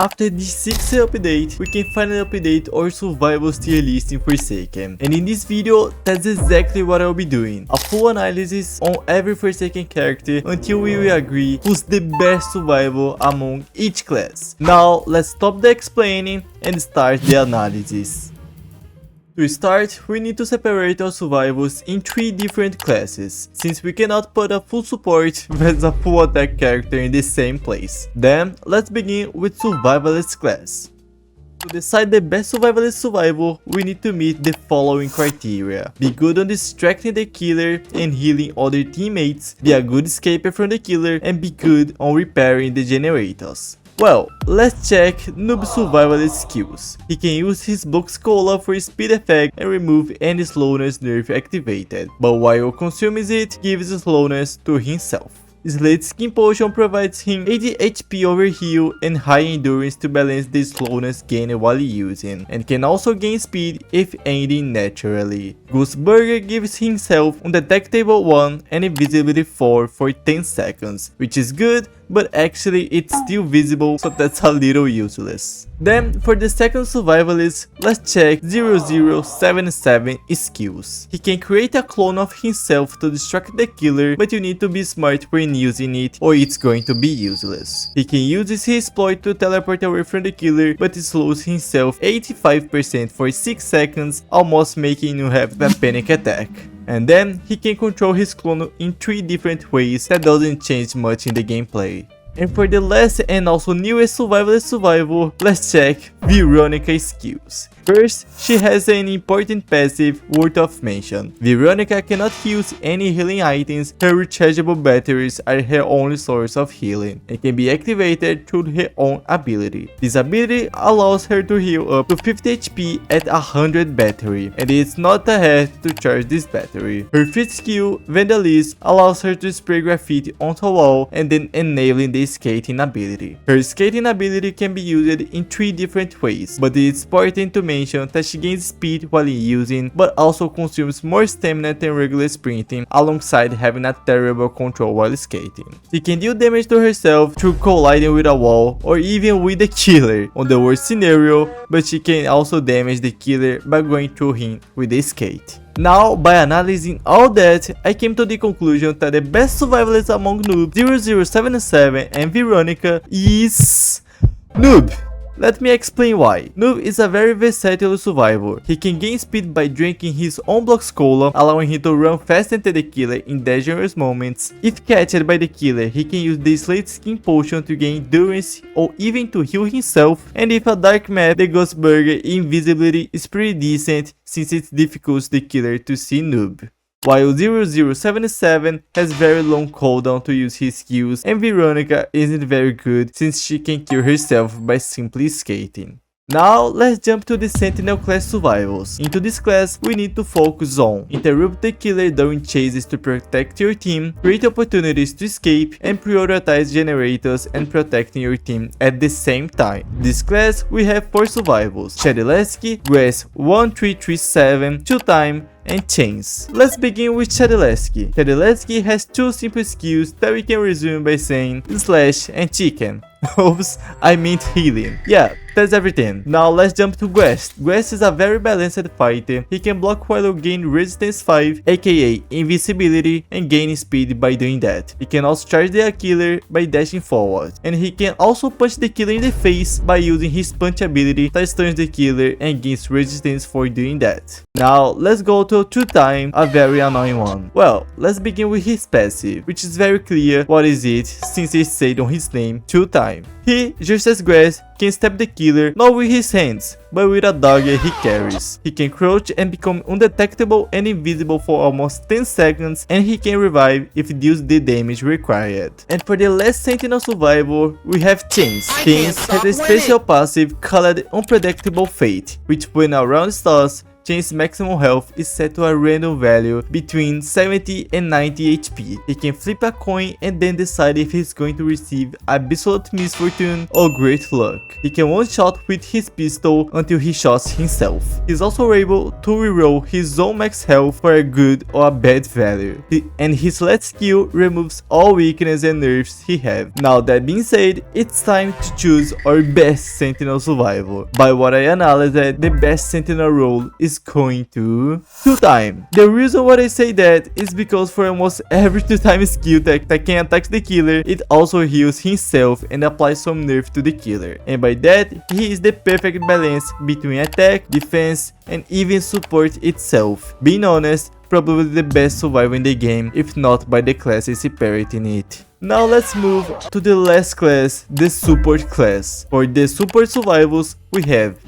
After the 6th update, we can finally update our survival tier list in Forsaken. And in this video, that's exactly what I'll be doing. A full analysis on every Forsaken character until we will agree who's the best survival among each class. Now, let's stop the explaining and start the analysis. To start, we need to separate our survivals in 3 different classes, since we cannot put a full support versus a full attack character in the same place. Then, let's begin with Survivalist class. To decide the best Survivalist survival, we need to meet the following criteria. Be good on distracting the killer and healing other teammates, be a good escaper from the killer, and be good on repairing the generators. Well, let's check Noob Survivalist skills. He can use his Box Cola for speed effect and remove any slowness nerf activated, but while consuming it, gives slowness to himself. Skin Potion provides him 80 HP over heal and high endurance to balance the slowness gained while using, and can also gain speed if ending naturally. Burger gives himself undetectable 1 and invisibility 4 for 10 seconds, which is good, but actually it's still visible, so that's a little useless. Then, for the second survivalist, let's check 0077 skills. He can create a clone of himself to distract the killer, but you need to be smart when using it or it's going to be useless. He can use his exploit to teleport away from the killer, but it slows himself 85% for 6 seconds, almost making you have a panic attack. And then, he can control his clone in 3 different ways that doesn't change much in the gameplay. And for the last and also newest survivalist survival, let's check Veeronica skills. First, she has an important passive worth of mention. Veeronica cannot use any healing items, her rechargeable batteries are her only source of healing, and can be activated through her own ability. This ability allows her to heal up to 50 HP at 100 battery, and it's not ahead to charge this battery. Her fifth skill, Vandalism, allows her to spray graffiti onto a wall and then enabling the skating ability. Her skating ability can be used in 3 different ways, but it's important to mention that she gains speed while using, but also consumes more stamina than regular sprinting, alongside having a terrible control while skating. She can deal damage to herself through colliding with a wall or even with the killer on the worst scenario, but she can also damage the killer by going through him with the skate. Now, by analyzing all that, I came to the conclusion that the best survivalist among Noob, 0077 and Veeronica is Noob. Let me explain why. Noob is a very versatile survivor. He can gain speed by drinking his own Box Cola, allowing him to run fast into the killer in dangerous moments. If catched by the killer, he can use the Skin Potion to gain endurance or even to heal himself. And if a dark map, the Burger invisibility is pretty decent since it's difficult the killer to see Noob. While 0077 has very long cooldown to use his skills, and Veeronica isn't very good since she can kill herself by simply skating. Now, let's jump to the Sentinel class survivals. Into this class, we need to focus on interrupt the killer during chases to protect your team, create opportunities to escape, and prioritize generators and protecting your team at the same time. This class, we have 4 survivals: Shedletsky, Grass 1337, 2-time, and Chains. Let's begin with Shedletsky. Shedletsky has 2 simple skills that we can resume by saying slash and chicken. Oops, I meant healing. Yeah, that's everything. Now let's jump to Grass. Grass is a very balanced fighter. He can block while gain resistance 5, aka invisibility, and gain speed by doing that. He can also charge the killer by dashing forward, and he can also punch the killer in the face by using his punch ability that stuns the killer and gains resistance for doing that. Now let's go to 2-time, a very annoying one. Well, let's begin with his passive, which is very clear what is it since it said on his name 2-time. He, just as Grass, can stab the killer not with his hands, but with a dagger he carries. He can crouch and become undetectable and invisible for almost 10 seconds, and he can revive if it deals the damage required. And for the last Sentinel survivor, we have Chains. Chains has a special passive called Unpredictable Fate, which when around stars, Chain's maximum health is set to a random value between 70 and 90 HP. He can flip a coin and then decide if he's going to receive absolute misfortune or great luck. He can one-shot with his pistol until he shots himself. He's also able to reroll his own max health for a good or a bad value. And his last skill removes all weakness and nerfs he have. Now that being said, it's time to choose our best Sentinel survival. By what I analyzed, the best Sentinel role is going to 2-time. The reason why I say that is because for almost every 2-time skill that can attack the killer, it also heals himself and applies some nerf to the killer. And by that, he is the perfect balance between attack, defense, and even support itself. Being honest, probably the best survivor in the game, if not by the classes separating it. Now let's move to the last class, the support class. For the support survivals, we have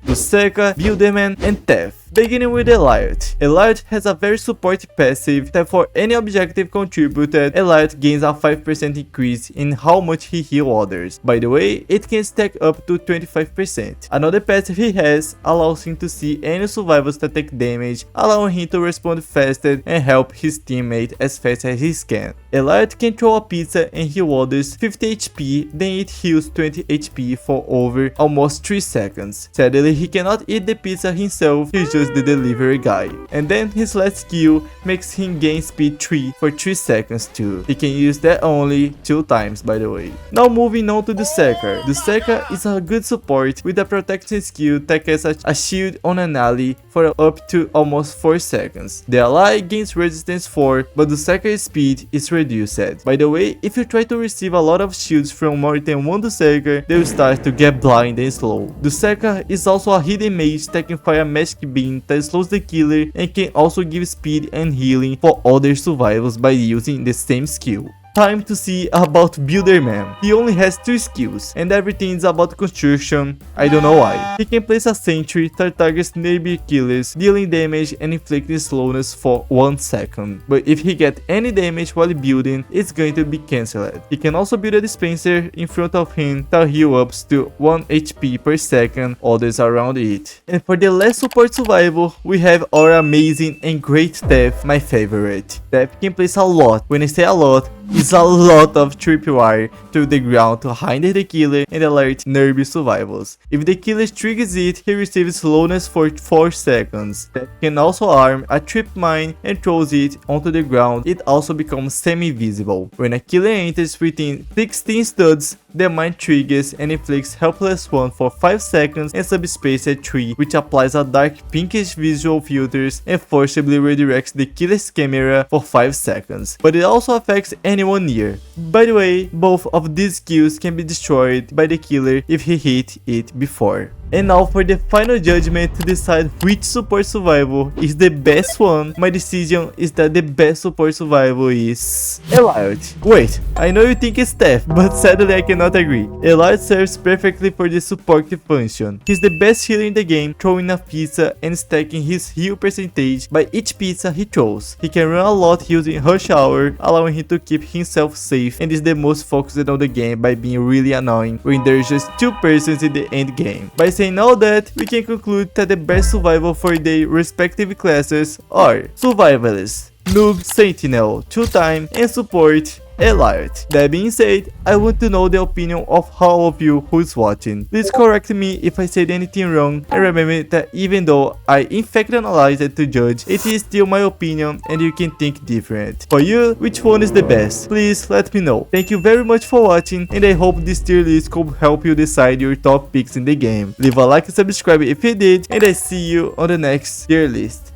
Dusekkar, Builderman, and Taph. Beginning with Elliot. Elliot has a very support passive that for any objective contributed, Elliot gains a 5% increase in how much he heals others. By the way, it can stack up to 25%. Another passive he has allows him to see any survivors that take damage, allowing him to respond faster and help his teammate as fast as he can. Elliot can throw a pizza and heal others 50 HP, then it heals 20 HP for over almost 3 seconds. Sadly, he cannot eat the pizza himself, he's just the delivery guy. And then his last skill makes him gain speed 3 for 3 seconds too. He can use that only 2 times, by the way. Now moving on to Dusekkar. Dusekkar is a good support with a protection skill that casts a shield on an ally for up to almost 4 seconds. The ally gains resistance 4, but Dussekkar's speed is reduced. By the way, if you try to receive a lot of shields from more than one Dusekkar, they will start to get blind and slow. Dusekkar is also a hidden mage that can fire a magic beam that slows the killer and can also give speed and healing for other survivors by using the same skill. Time to see about Builderman. He only has 2 skills and everything is about construction. I don't know why. He can place a sentry that targets nearby killers, dealing damage and inflicting slowness for 1 second. But if he gets any damage while building, it's going to be cancelled. He can also build a dispenser in front of him that heals up to 1 HP per second others around it. And for the last support survival, we have our amazing and great Taph, my favorite. Taph can place a lot. When I say a lot, it's a lot of tripwire to the ground to hinder the killer and alert nearby survivors. If the killer triggers it, he receives slowness for 4 seconds. That can also arm a trip mine and throws it onto the ground. It also becomes semi-visible. When a killer enters within 16 studs, the mine triggers and inflicts helpless 1 for 5 seconds and subspace at 3, which applies a dark pinkish visual filters and forcibly redirects the killer's camera for 5 seconds. But it also affects anyone near. By the way, both of these skills can be destroyed by the killer if he hit it before. And now for the final judgment to decide which support survival is the best one, my decision is that the best support survival is Elliot. Wait, I know you think it's Taph, but sadly I cannot agree. Elliot serves perfectly for the supportive function. He's the best healer in the game, throwing a pizza and stacking his heal percentage by each pizza he throws. He can run a lot using Rush Hour, allowing him to keep himself safe, and is the most focused on the game by being really annoying when there's just 2 persons in the end game. By saying all that, we can conclude that the best survival for their respective classes are Survivalist, Noob, Sentinel, 2-time, and Support, Elliot. That being said, I want to know the opinion of all of you who's watching. Please correct me if I said anything wrong, and remember that even though I in fact analyzed it to judge, it is still my opinion and you can think different. For you, which one is the best? Please let me know. Thank you very much for watching, and I hope this tier list could help you decide your top picks in the game. Leave a like and subscribe if you did, and I see you on the next tier list.